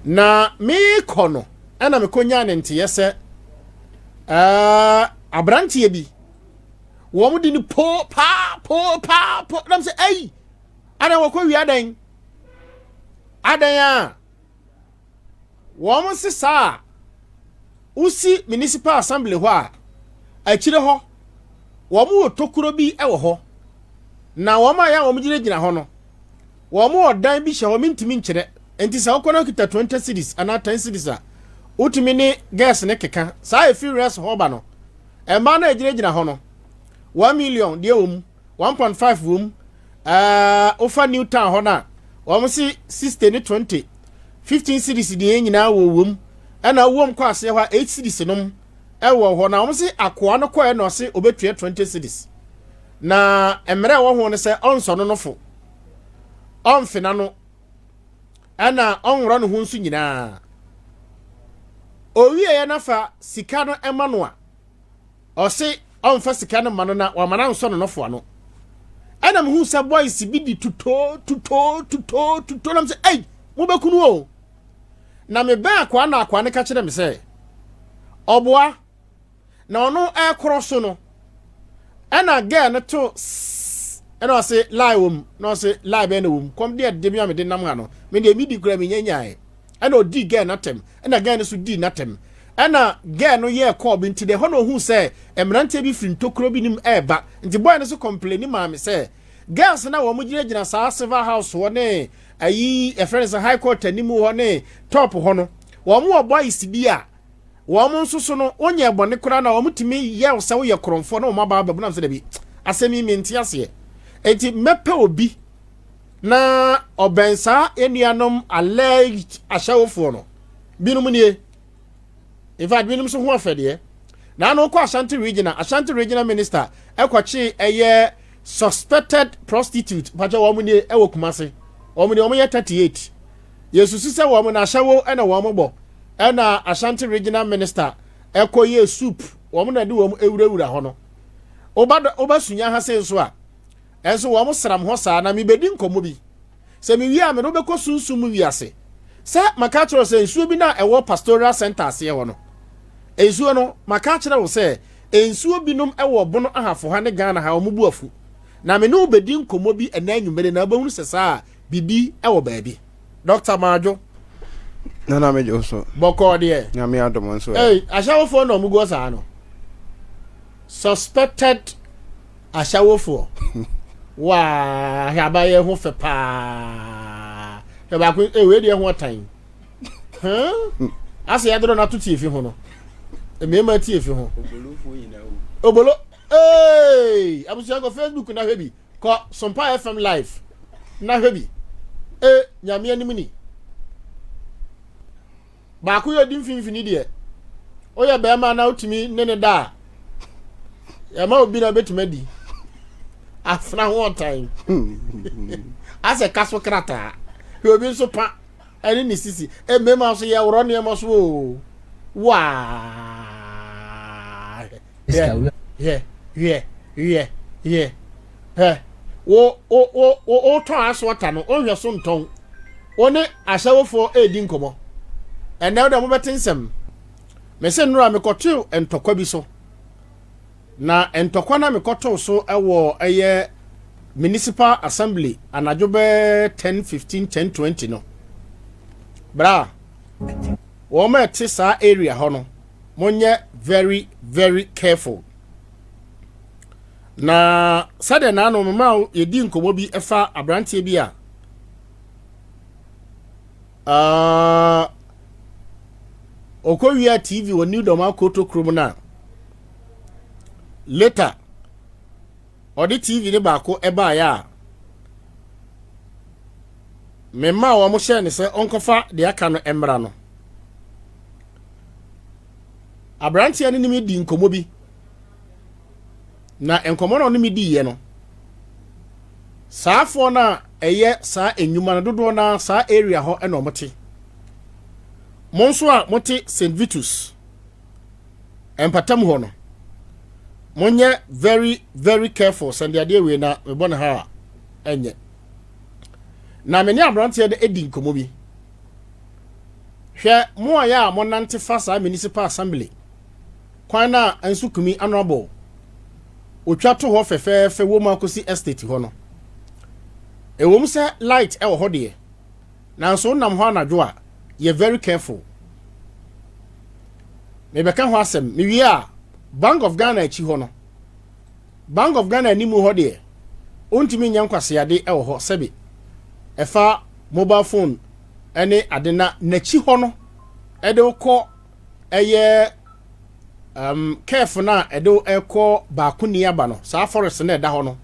na me kono ana me konya ne nte yese abrantie bi wo mu di ni po pa nam say ei ana wo ko wi adan a wo mu sisa usi municipal assembly ho a akire ho wo mu otokuro bi e wo ho na wo ma ya wo mu gina ho no wo mu odan bi hye ho mintimi nkire enti sa okona kita 20 cities ana 10 cities a utimi ni gas ne keka sa e free rest ho ba no e ma na gina ho no 1 million de wo 1.5 wo ofa new town ho na wo mu si 60 ne 20 15 cities de nyina wo ana wo m kwase ho 8 cities no e wo ho na wo si akoa no koe no se obetua 20 cities na emre wo ho ne se onso no nofo onfina no ana onro no ho nsu nyina owie ye nafa sika no ema no a o se onfa sika no ma no na wa mana nso no nofo ano ana mhu se boys bi di tuto nam se ei mo bekunu o na me ba akwa na akwa ne ka kire me se oboa na ono e kroso no ana ge no to ana o se lie wom no se lie be na wom kom de de mi de nam ano me de mi di kura me nyanyae ana odi ge na tem ana ge no so di na tem ana ge no ye call bi nti de ho no hu se emrante bi firi ntokro bi nim eba nti boy no so complain ma me se girls na wo mu gina sa silver house wo ne ayi a friends high court animu wo ne top ho no wo mu boys bi a wo mu nsusu no onye bone kura na wo mutimi ye se wo ye kromfo na wo maba babu na se da bi asemi mi nti ase enti mepe obi na obensa enuanom alleged ashawofo no binum nie in fact binum so ho afede na no kwa Ashanti regional minister ekwachi eye suspected prostitute pacha wo mu nie ewo Kumase wo mu nie wo ye 38 yesusu se wo mu na ashawo na wo mu bo na Ashanti regional minister ekoye soup wo mu na de wo mu ewurawura ho no oba sunya ha se so a enso wo mu sram ho saa na me bedi nkomo bi se me wi a me no be ko sunsum wi ase se maka kiro se nsuo bi na ewo pastoral center ase ho no ensuo no maka kiro wo se ensuo binom ewo bono ahafo ha ne Ghana ha wo mu bu afu na me no bedi nkomo bi enanyumere na ba hunu se saa bibi ewo baabi Dr. Majo na mejo so boko de na me adom so ashawofo no mugo saa no suspected ashawofo wa habaye ho fe pa e ba ku we de ho tan ase ya dro na to tie fi ho no e me ma tie fi ho obolo abusia go Facebook na hwebi ko SOMPA FM live na hwebi nyame anim ni ba ku yo dim finfini de o ya be ma na utimi ne da ya ma obi na betumadi afna one time ase kaso krata obi so pa ani ni sisi me ma so ya woro ne ma so wa wo to aswata no ohwe so nton one ahyawofo edi nkomo ene da mo betensem me se nura me kotu entokwa bi so na entokwa na me kotu so ewo eye municipal assembly anajobe 10:15 10:20 no bra wo ma ti sa area ho no monye very very careful na sade na no mama yedi nkomo bi efa abrantie bi a okowia TV wo new doma koto krum na later odi TV ne baako eba ya mema wo mo share ne se onkofa de aka no emra no abrantie ne nimi di nkomo bi na enkomo no nimi di ye no saafo na eye sa enyuma na dodo na sa area ho ena omote monso a mote St Vitus empatam ho no monye very very careful send ade we na me bona ha enye na me ni abrantie de edi nkomo bi hwe mo aya mo nante fa sa municipal assembly kwan na ansu kumi honorable otwa to ho fefefe wo ma kosi estate ho no ewom se light e wo ho de na so nam ho anadwo a ye very careful me beka ho asem me wi a Bank of Ghana echi ho no Bank of Ghana ni mu ho de ontimi nya nkwase ade e wo ho sebe efa mobile phone ene adena nachi ho no ede ko eye careful na ede eko ba kuni aba no sa forest na eda ho no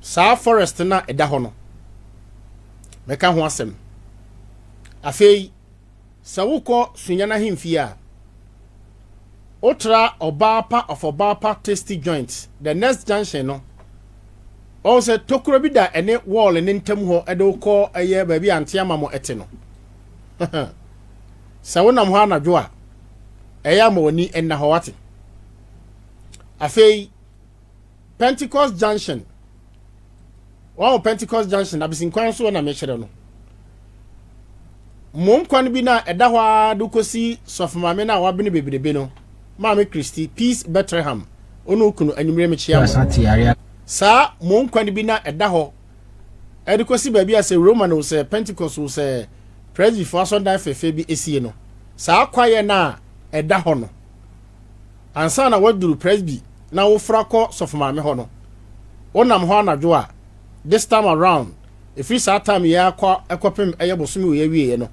sa forest na eda ho no meka ho asem afei sawuko sunyana himfi a otra obapa of obapa tasty joint the next junction no also tokuro bi da ene wall ne ntam ho ede ko eye ba bi ante amamo ete no sawunam ho anadwo a eya ma woni enna ho wate afei Pentecost Junction wow Pentecost Junction abisin kwan so na me kire no mom kwan bi na eda ho adu kosi sofmame na wabene bebrebe no Mama Christy Peace Bethlehem onu kunu anyimre me chia sa mom kwan bi na eda ho edi kosi ba bi ase Roman o se Pentecost o se Presby for Sunday fefe bi esie no sa kwaye na eda ho no ansa na waduru Presby na wo frako sofmame ho no onam ho anadwo a this time around if we start time ya akwa ekopem eyebosomi we yawie no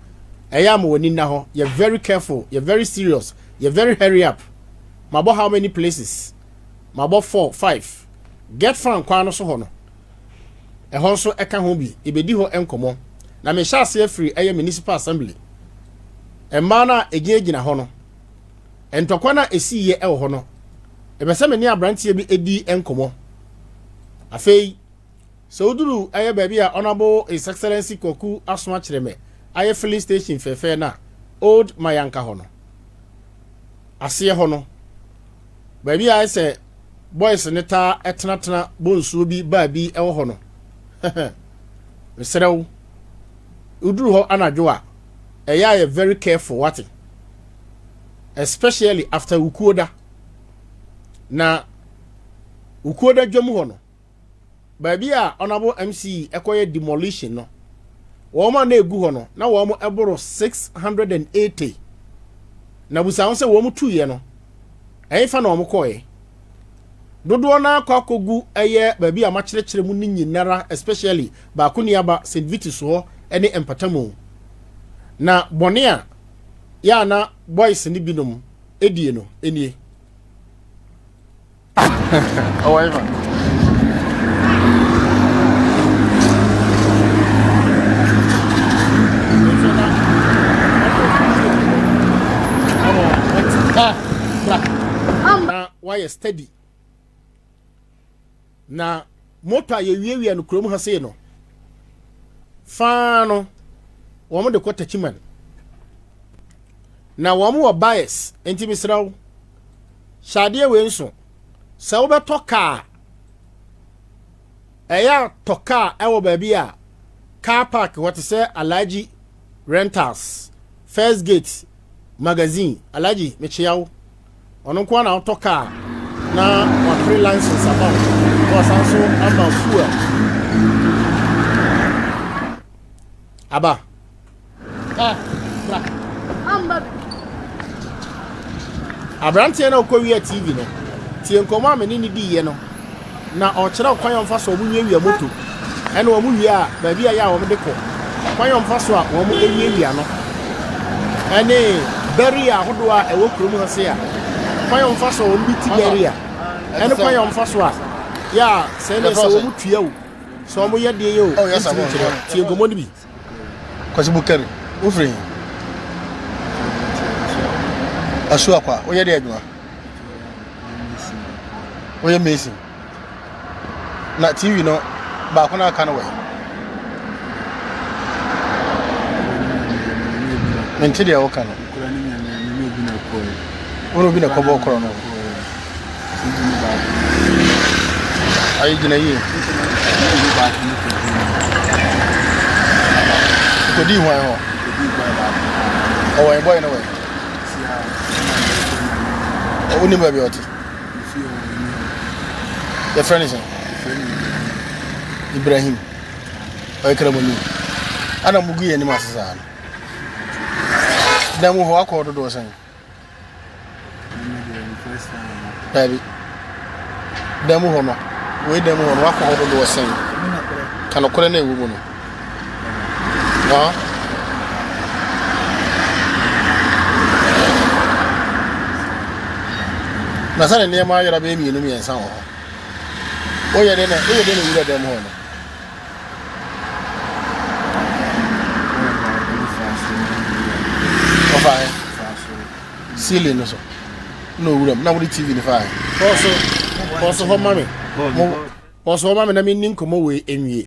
eya ma woni na ho you very careful you very serious you very hurry up mabo how many places mabo 4 5 get fan kwa no so ho no ho so eka ho bi ebedi ho enkomo na me sha ase free eye municipal assembly emma na egina ho no entokwa na esiye e ho no ebese me ni abrantie bi edi enkomo afei so uduru aye baby a honorable his excellency Koku asoma kireme aye filling station fefe na old mayanka ho no ase ho no baby a say boys neta etena bonsuo bi ba bi e ho no serew uduru ho anadwo a aye very careful what especially after ukuoda na ukuoda dwom ho no baby a honorable MC ekoye demolition no wo ma na egu ho no na wo mo eboro 680 na busa se wo mo tuye no fa na wo mo koye dodo na akogu eye baby a ma kire mu nyinara especially ba kuniaba St Vitus ho ene empatamu na bone a ya na boys ni binom edie no enie However, na why steady na motor ye wiewia no krom ha sei no fa no wo mo de kwata chiman na wo mo bias enti misraw shade we nso sa wo beto car eya toka ewo ba bia car park what say Alaji Rentals First Gate magazine Alaji mechiawo ono kwa na toka na wa freelancers about was also about fuel aba amba abrantie na okowia TV no tie nkoma amene ni di ye no na o kire kwan yomfa so mu wiewia moto ene wo mu wie a ba bia ya wo de ko kwan yomfa so a wo mu ewiewia no ene beria hodo a ewo krom ho se a kwan yomfa so wo biti beria ene kwan yomfa so a ya se ne so wo mu tua wo so mo ye de ye o tie ngomo ni bi kwasi bukari ufri asu akwa wo ye de adwa wo ye mesi na TV no ba ko na kan we mente de wo kan ono bi na ko bo kro no ayi gina yi ko di ho Oh, a boy, no way. Only baby, what? The friend is Ibrahim. I can't believe. I don't mugi any master. Then we walk out the door saying, Baby. Then we wait them on walk out the door saying, can I call a woman? Huh? Nasa near my baby, you know me and so on. Oh, yeah, then you didn't get them home. Oh, fine. Ceiling, no, nobody TV in the fire. Also, home, mommy. Also, mammy, I mean, come away in ye.